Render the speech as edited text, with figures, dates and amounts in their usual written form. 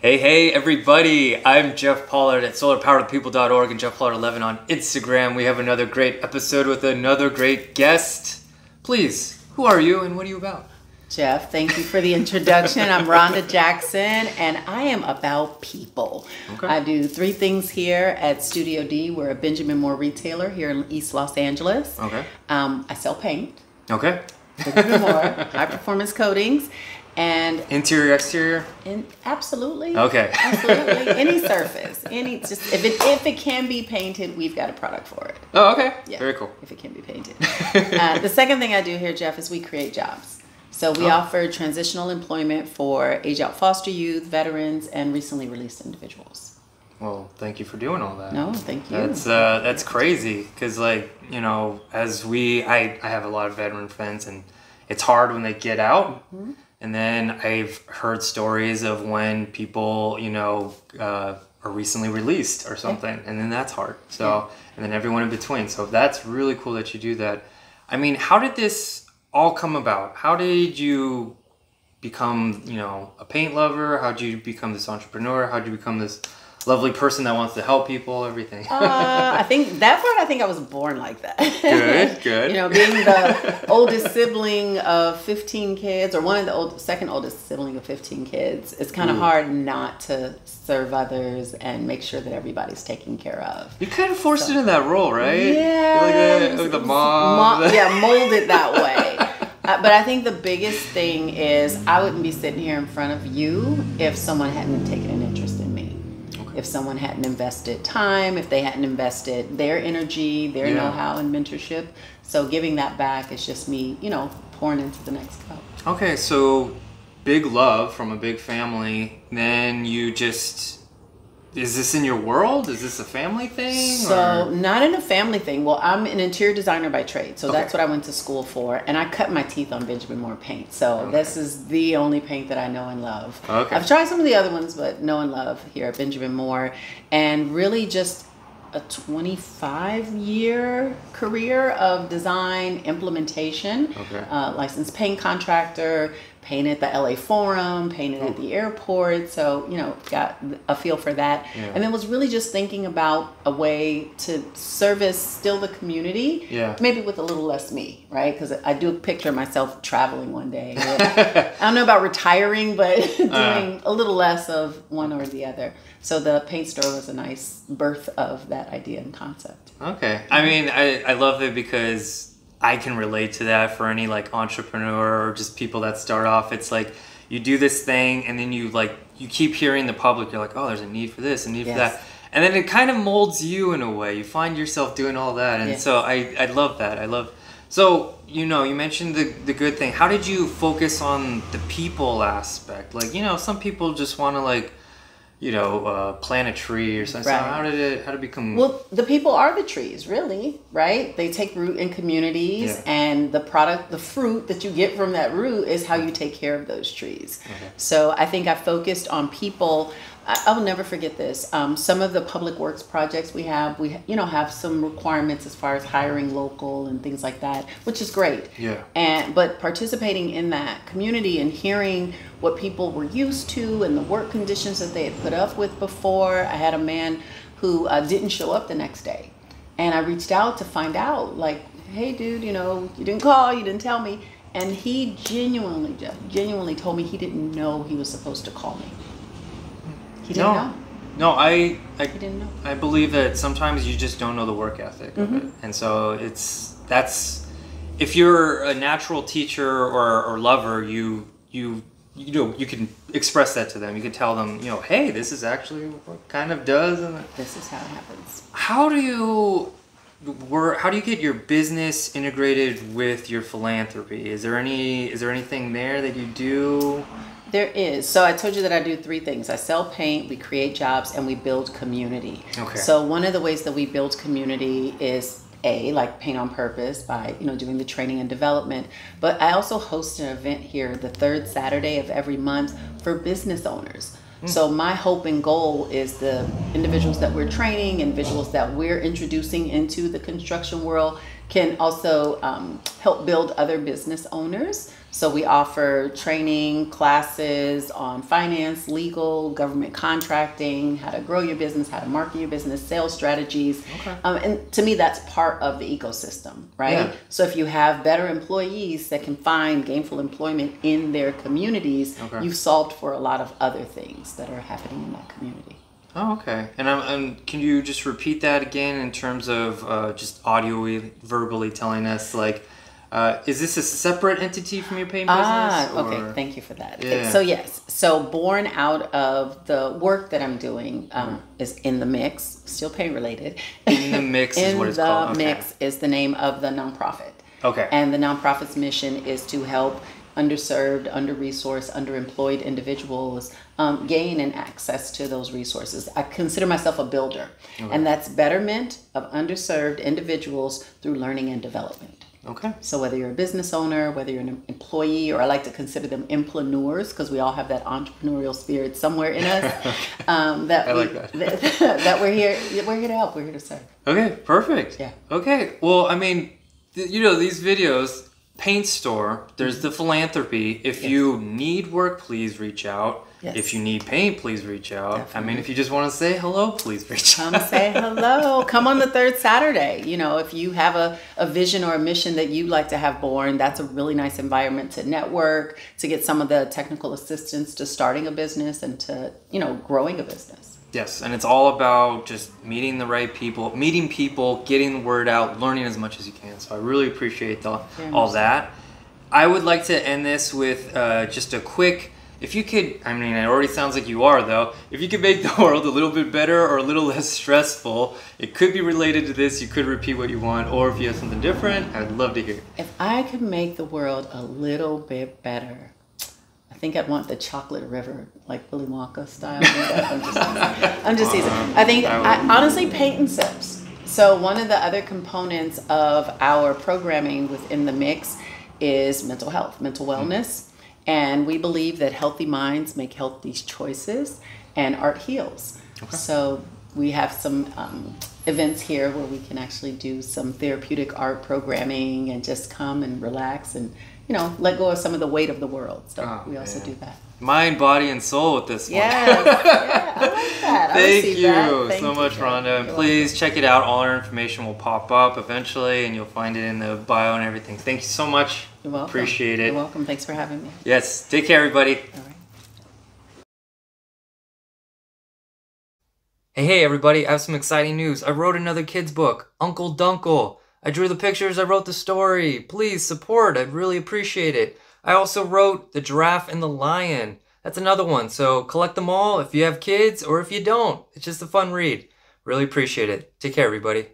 Hey everybody, I'm Jeff Pollard at solarpoweredpeople.org and Jeff Pollard 11 on Instagram. We have another great episode with another great guest. Please, who are you and what are you about? Jeff, thank you for the introduction. I'm Ronda Jackson and I am about people. Okay. I do three things here at Studio D. We're a Benjamin Moore retailer here in East Los Angeles. Okay. I sell paint. Okay. Benjamin Moore, high performance coatings. And interior, exterior? Absolutely. Okay. Absolutely. Any surface. Just if it can be painted, we've got a product for it. Oh, okay. Yeah, very cool. If it can be painted. The second thing I do here, Jeff, is we create jobs. So we offer transitional employment for age-out foster youth, veterans, and recently released individuals. Well, thank you for doing all that. No, thank you. That's crazy because, like, you know, I have a lot of veteran friends, and it's hard when they get out. Mm-hmm. And then I've heard stories of when people, you know, are recently released or something, and then that's hard. So, and then everyone in between. So that's really cool that you do that. I mean, how did this all come about? How did you become, you know, a paint lover? How did you become this entrepreneur? How did you become this lovely person that wants to help people, everything? I think that part, I was born like that. Good. You know, being the oldest sibling of 15 kids, or one of the second oldest sibling of 15 kids, it's kind of hard not to serve others and make sure that everybody's taken care of. You kind of forced into that role, right? Yeah. Like the mom. Yeah, molded that way. But I think the biggest thing is I wouldn't be sitting here in front of you if someone hadn't taken an interest in me. If someone hadn't invested time, if they hadn't invested their energy, their know-how and mentorship. So giving that back is just me, you know, pouring into the next cup. Okay, so big love from a big family. Then you just, is this in your world? Is this a family thing? So not in a family thing. Well, I'm an interior designer by trade. So that's what I went to school for. And I cut my teeth on Benjamin Moore paint. So this is the only paint that I know and love. Okay. I've tried some of the other ones, but know and love here at Benjamin Moore. And really just a 25-year career of design implementation. Licensed paint contractor, painted the LA Forum, painted at the airport. So, you know, got a feel for that. Yeah. And then was really just thinking about a way to service still the community, maybe with a little less me, right? Because I do picture myself traveling one day. I don't know about retiring, but doing a little less of one or the other. So the paint store was a nice birth of that idea and concept. Okay. I mean, I love it because I can relate to that for any like entrepreneur or just people that start off. It's like you do this thing and then you keep hearing the public. You're like, oh, there's a need for this, a need for that. And then it kind of molds you in a way. You find yourself doing all that. And so I love that. So, you know, you mentioned the good thing. How did you focus on the people aspect? Like, you know, some people just want to like, you know, plant a tree or something. Right. So how did it become? Well, the people are the trees, really, right? They take root in communities, and the fruit that you get from that root is how you take care of those trees. Okay. So I think I focused on people. I'll never forget this. Some of the public works projects we have some requirements as far as hiring local and things like that, which is great. Yeah. But participating in that community and hearing what people were used to and the work conditions that they had put up with before. I had a man who didn't show up the next day, and I reached out to find out, like, hey, dude, you know, you didn't call, you didn't tell me, and he genuinely told me he didn't know he was supposed to call me. He didn't know. No, he didn't know. I believe that sometimes you just don't know the work ethic of it. And so if you're a natural teacher or lover, you know, you can express that to them. You can tell them, you know, hey, this is actually what kind of does. And this is how it happens. How do you get your business integrated with your philanthropy? Is there anything there that you do? There is. So I told you that I do three things. I sell paint, we create jobs, and we build community. Okay. So one of the ways that we build community is like Paint on Purpose by, you know, doing the training and development. But I also host an event here the third Saturday of every month for business owners. So my hope and goal is the individuals that we're training, individuals that we're introducing into the construction world can also help build other business owners So we offer training classes on finance, legal, government contracting, how to grow your business, how to market your business, sales strategies. Okay. And to me, that's part of the ecosystem, right? Yeah. So if you have better employees that can find gainful employment in their communities, Okay. you've solved for a lot of other things that are happening in that community. Oh, okay. And can you just repeat that again in terms of just verbally telling us, like, is this a separate entity from your paint business? Okay. Thank you for that. Yeah. So yes, so born out of the work that I'm doing is In the Mix, still paint related. In the Mix is what it's called. In the Mix is the name of the nonprofit. Okay. And the nonprofit's mission is to help underserved, under-resourced, underemployed individuals gain and access to those resources. I consider myself a builder, and that's betterment of underserved individuals through learning and development. Okay. So whether you're a business owner, whether you're an employee, or I like to consider them empreneurs because we all have that entrepreneurial spirit somewhere in us. That we're here to help. We're here to serve. Okay, perfect. Yeah. Okay, well, I mean, these videos, paint store, there's the philanthropy. If you need work, please reach out. Yes. If you need paint, please reach out. Definitely. I mean, if you just want to say hello, please reach out. Come say hello. Come on the third Saturday. If you have a vision or a mission that you'd like to have born, that's a really nice environment to network, to get some of the technical assistance to starting a business and to, growing a business. Yes, and it's all about just meeting the right people, meeting people, getting the word out, learning as much as you can. So I really appreciate all that. I would like to end this with just a quick, if you could, I mean, it already sounds like you are though, if you could make the world a little bit better or a little less stressful, it could be related to this, you could repeat what you want, or if you have something different, I'd love to hear. If I could make the world a little bit better, I think I'd want the chocolate river, like Willy Wonka style. I'm just teasing. I think, honestly, paint and sips. So one of the other components of our programming within the Mix is mental health, mental wellness. And we believe that healthy minds make healthy choices, and art heals. Okay. So we have some events here where we can actually do some therapeutic art programming and just come and relax and, let go of some of the weight of the world. So we also do that. Mind, body, and soul with this one. Yes, yeah, I like that. Thank you so much, Rhonda. And please check it out. All our information will pop up eventually, and you'll find it in the bio and everything. Thank you so much. You're welcome. Appreciate it. You're welcome. Thanks for having me. Yes. Take care, everybody. All right. Hey, everybody. I have some exciting news. I wrote another kid's book, Uncle Duncle. I drew the pictures. I wrote the story. Please support. I'd really appreciate it. I also wrote The Giraffe and the Lion. That's another one. So collect them all if you have kids or if you don't. It's just a fun read. Really appreciate it. Take care, everybody.